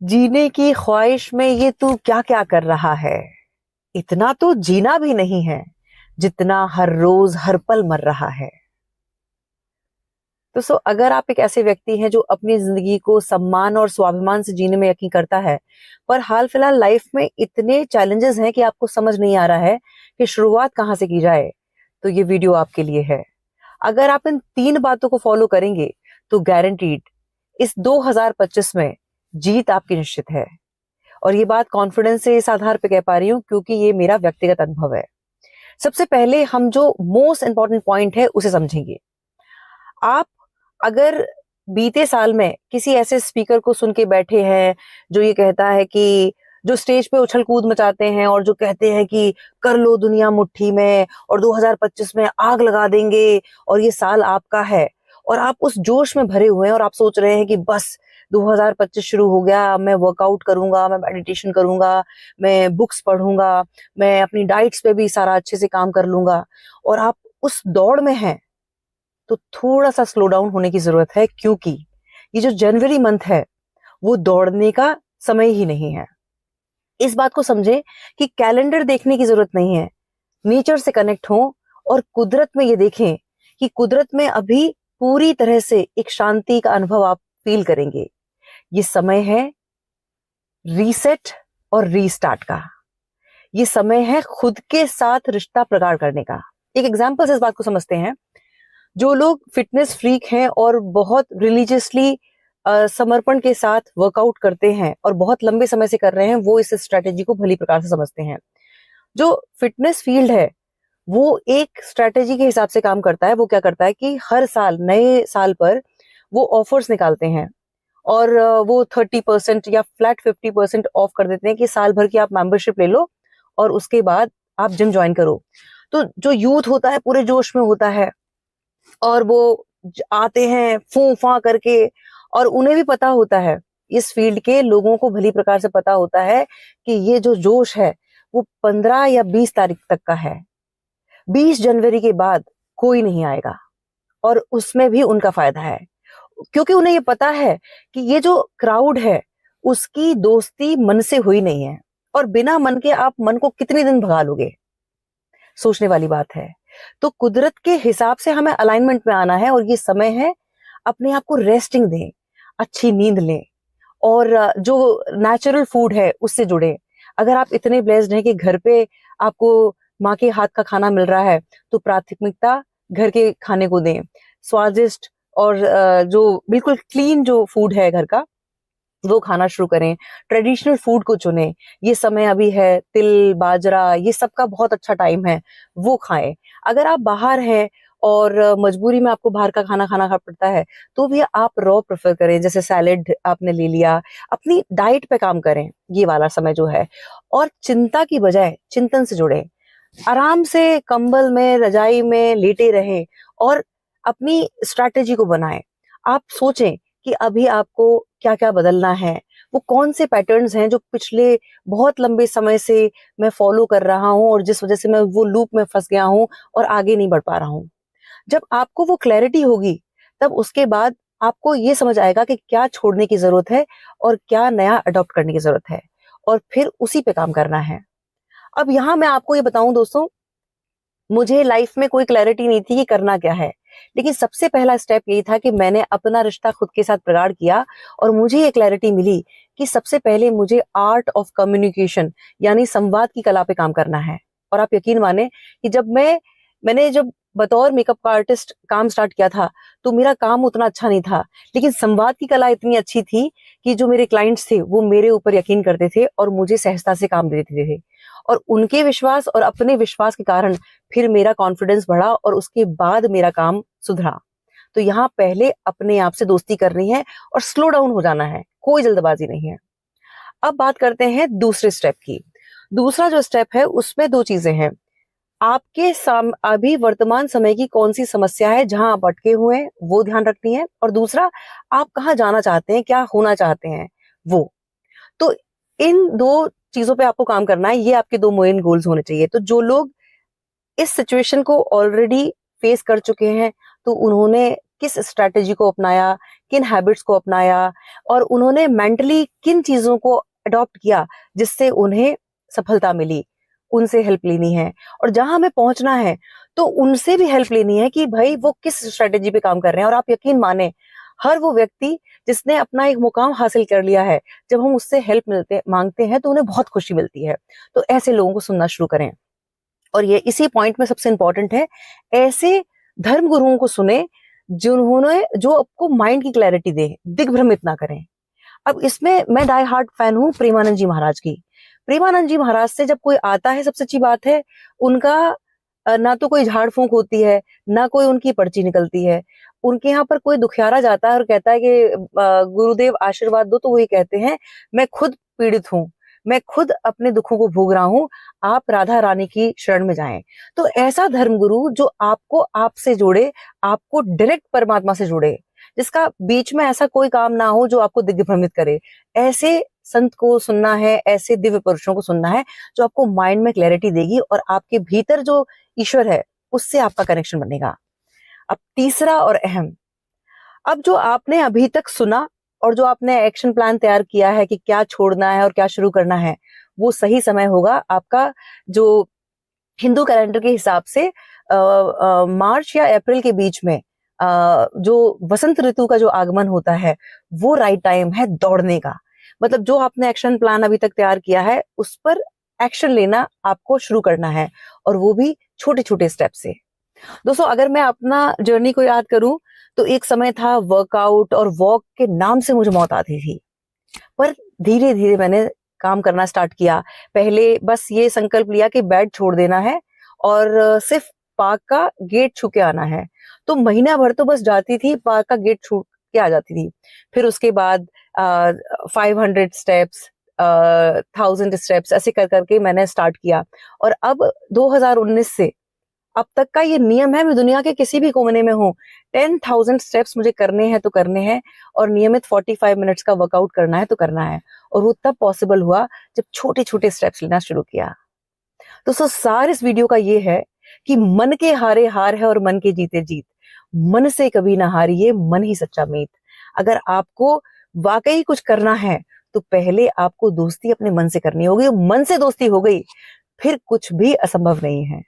जीने की ख्वाहिश में ये तू क्या क्या कर रहा है। इतना तो जीना भी नहीं है जितना हर रोज हर पल मर रहा है। तो अगर आप एक ऐसे व्यक्ति हैं जो अपनी जिंदगी को सम्मान और स्वाभिमान से जीने में यकीन करता है, पर हाल फिलहाल लाइफ में इतने चैलेंजेस हैं कि आपको समझ नहीं आ रहा है कि शुरुआत कहाँ से की जाए, तो ये वीडियो आपके लिए है। अगर आप इन 3 बातों को फॉलो करेंगे तो गारंटीड इस 2025 में जीत आपकी निश्चित है। और ये बात कॉन्फिडेंस से इस आधार पे कह पा रही हूँ क्योंकि ये मेरा व्यक्तिगत अनुभव है। सबसे पहले हम जो मोस्ट इंपॉर्टेंट पॉइंट है उसे समझेंगे। आप अगर बीते साल में किसी ऐसे स्पीकर को सुन के बैठे हैं जो ये कहता है कि जो स्टेज पे उछल कूद मचाते हैं और जो कहते हैं कि कर लो दुनिया मुट्ठी में और 2025 में आग लगा देंगे और ये साल आपका है, और आप उस जोश में भरे हुए हैं और आप सोच रहे हैं कि बस 2025 शुरू हो गया, मैं वर्कआउट करूंगा, मैं मेडिटेशन करूंगा, मैं बुक्स पढ़ूंगा, मैं अपनी डाइट्स पे भी सारा अच्छे से काम कर लूंगा, और आप उस दौड़ में हैं, तो थोड़ा सा स्लो डाउन होने की जरूरत है। क्योंकि ये जो जनवरी मंथ है वो दौड़ने का समय ही नहीं है। इस बात को समझे कि कैलेंडर देखने की जरूरत नहीं है, नेचर से कनेक्ट हो और कुदरत में ये देखें कि कुदरत में अभी पूरी तरह से एक शांति का अनुभव आप फील करेंगे। ये समय है रीसेट और रीस्टार्ट का। ये समय है खुद के साथ रिश्ता प्रगाढ़ करने का। एक एग्जाम्पल से इस बात को समझते हैं। जो लोग फिटनेस फ्रीक हैं और बहुत रिलीजियसली समर्पण के साथ वर्कआउट करते हैं और बहुत लंबे समय से कर रहे हैं, वो इस स्ट्रेटेजी को भली प्रकार से समझते हैं। जो फिटनेस फील्ड है वो एक स्ट्रेटेजी के हिसाब से काम करता है। वो क्या करता है कि हर साल नए साल पर वो ऑफर्स निकालते हैं और वो 30% या फ्लैट 50% ऑफ कर देते हैं कि साल भर की आप मेंबरशिप ले लो और उसके बाद आप जिम ज्वाइन करो। तो जो यूथ होता है पूरे जोश में होता है और वो आते हैं फू फा करके, और उन्हें भी पता होता है, इस फील्ड के लोगों को भली प्रकार से पता होता है कि ये जो जोश है वो 15 या 20 तारीख तक का है। 20 जनवरी के बाद कोई नहीं आएगा और उसमें भी उनका फायदा है, क्योंकि उन्हें ये पता है कि ये जो क्राउड है उसकी दोस्ती मन से हुई नहीं है, और बिना मन के आप मन को कितने दिन भगा लोगे, सोचने वाली बात है। तो कुदरत के हिसाब से हमें अलाइनमेंट में आना है और ये समय है अपने आप को रेस्टिंग दें, अच्छी नींद लें और जो नेचुरल फूड है उससे जुड़े। अगर आप इतने ब्लेस्ड हैं कि घर पे आपको माँ के हाथ का खाना मिल रहा है तो प्राथमिकता घर के खाने को दें। स्वादिष्ट और जो बिल्कुल क्लीन जो फूड है घर का वो खाना शुरू करें। ट्रेडिशनल फूड को चुनें। ये समय अभी है, तिल बाजरा ये सब का बहुत अच्छा टाइम है, वो खाएं। अगर आप बाहर हैं और मजबूरी में आपको बाहर का खाना खाना पड़ता है तो भी आप रॉ प्रेफर करें, जैसे सैलेड आपने ले लिया। अपनी डाइट पे काम करें ये वाला समय जो है, और चिंता की बजाय चिंतन से जुड़े। आराम से कंबल में रजाई में लेटे रहें और अपनी स्ट्रैटेजी को बनाएं। आप सोचें कि अभी आपको क्या क्या बदलना है, वो कौन से पैटर्न्स हैं जो पिछले बहुत लंबे समय से मैं फॉलो कर रहा हूं और जिस वजह से मैं वो लूप में फंस गया हूं और आगे नहीं बढ़ पा रहा हूं। जब आपको वो क्लैरिटी होगी तब उसके बाद आपको ये समझ आएगा कि क्या छोड़ने की जरूरत है और क्या नया अडॉप्ट करने की जरूरत है, और फिर उसी पे काम करना है। अब यहाँ मैं आपको ये बताऊं दोस्तों, मुझे लाइफ में कोई क्लैरिटी नहीं थी कि करना क्या है, लेकिन सबसे पहला स्टेप यही था कि मैंने अपना रिश्ता खुद के साथ प्रगाढ़ किया और मुझे ये क्लैरिटी मिली कि सबसे पहले मुझे आर्ट ऑफ कम्युनिकेशन यानी संवाद की कला पे काम करना है। और आप यकीन माने कि जब बतौर मेकअप आर्टिस्ट काम स्टार्ट किया था तो मेरा काम उतना अच्छा नहीं था, लेकिन संवाद की कला इतनी अच्छी थी कि जो मेरे क्लाइंट्स थे वो मेरे ऊपर यकीन करते थे और मुझे सहजता से काम देते थे, और उनके विश्वास और अपने विश्वास के कारण फिर मेरा कॉन्फिडेंस बढ़ा और उसके बाद मेरा काम सुधरा। तो यहाँ पहले अपने आप से दोस्ती करनी है और स्लो डाउन हो जाना है, कोई जल्दबाजी नहीं है। अब बात करते हैं दूसरे स्टेप की। दूसरा जो स्टेप है उसमें 2 चीजें हैं। आपके अभी वर्तमान समय की कौन सी समस्या है जहां आप अटके हुए हैं वो ध्यान रखनी है, और दूसरा आप कहाँ जाना चाहते हैं, क्या होना चाहते हैं वो। तो इन 2 चीजों पे आपको काम करना है। ये आपके 2 मेन गोल्स होने चाहिए। तो जो लोग इस सिचुएशन को ऑलरेडी फेस कर चुके हैं तो उन्होंने किस स्ट्रैटेजी को अपनाया, किन हैबिट्स को अपनाया, और उन्होंने मेंटली किन चीजों को अडॉप्ट किया जिससे उन्हें सफलता मिली। उनसे हेल्प लेनी है, और जहां हमें पहुंचना है तो उनसे भी हेल्प लेनी है कि भाई वो किस स्ट्रेटेजी पे काम कर रहे हैं। और आप यकीन माने, हर वो व्यक्ति जिसने अपना एक मुकाम हासिल कर लिया है, जब हम उससे हेल्प मांगते हैं तो उन्हें बहुत खुशी मिलती है। तो ऐसे लोगों को सुनना शुरू करें। और ये इसी पॉइंट में सबसे इंपॉर्टेंट है, ऐसे धर्म गुरुओं को सुने जिन्होंने जो आपको माइंड की क्लैरिटी दे, दिग्भ्रमित ना करें। अब इसमें मैं डाई हार्ट फैन हूं प्रेमानंद जी महाराज की। प्रेमानंद जी महाराज से जब कोई आता है, सबसे अच्छी बात है उनका ना तो कोई झाड़ फूंक होती है, ना कोई उनकी पर्ची निकलती है। उनके यहाँ पर कोई दुखियारा जाता है और कहता है कि गुरुदेव आशीर्वाद दो, तो वही कहते हैं मैं खुद पीड़ित हूँ, मैं खुद अपने दुखों को भोग रहा हूँ, आप राधा रानी की शरण में जाएं। तो ऐसा धर्मगुरु जो आपको आपसे जोड़े, आपको डायरेक्ट परमात्मा से जोड़े, जिसका बीच में ऐसा कोई काम ना हो जो आपको दिग्भ्रमित करे, ऐसे संत को सुनना है, ऐसे दिव्य पुरुषों को सुनना है जो आपको माइंड में क्लैरिटी देगी और आपके भीतर जो ईश्वर है उससे आपका कनेक्शन बनेगा। अब तीसरा और अहम, अब जो आपने अभी तक सुना और जो आपने एक्शन प्लान तैयार किया है कि क्या छोड़ना है और क्या शुरू करना है, वो सही समय होगा आपका जो हिंदू कैलेंडर के हिसाब से मार्च या अप्रैल के बीच में जो वसंत ऋतु का जो आगमन होता है, वो राइट टाइम है दौड़ने का। मतलब जो आपने एक्शन प्लान अभी तक तैयार किया है उस पर एक्शन लेना आपको शुरू करना है, और वो भी छोटे छोटे स्टेप से। दोस्तों, अगर मैं अपना जर्नी को याद करूं तो एक समय था वर्कआउट और वॉक के नाम से मुझे मौत आती थी, पर धीरे धीरे मैंने काम करना स्टार्ट किया। पहले बस ये संकल्प लिया कि बेड छोड़ देना है और सिर्फ पार्क का गेट छू के आना है। तो महीना भर तो बस जाती थी, पार्क का गेट छू के आ जाती थी। फिर उसके बाद 500 स्टेप्स, 1000 स्टेप्स, ऐसे कर करके मैंने स्टार्ट किया। और अब 2019 से अब तक का ये नियम है, मैं दुनिया के किसी भी कोने में हूँ, 10,000 स्टेप्स मुझे करने हैं तो करने हैं, और नियमित 45 मिनट्स का वर्कआउट करना है तो करना है। और वो तब पॉसिबल हुआ जब छोटे छोटे स्टेप्स लेना शुरू किया। दोस्तों, सार इस वीडियो का ये है कि मन के हारे हार है और मन के जीते जीत। मन से कभी ना हारिए, मन ही सच्चा मीत। अगर आपको वाकई कुछ करना है तो पहले आपको दोस्ती अपने मन से करनी होगी। मन से दोस्ती हो गई, फिर कुछ भी असंभव नहीं है।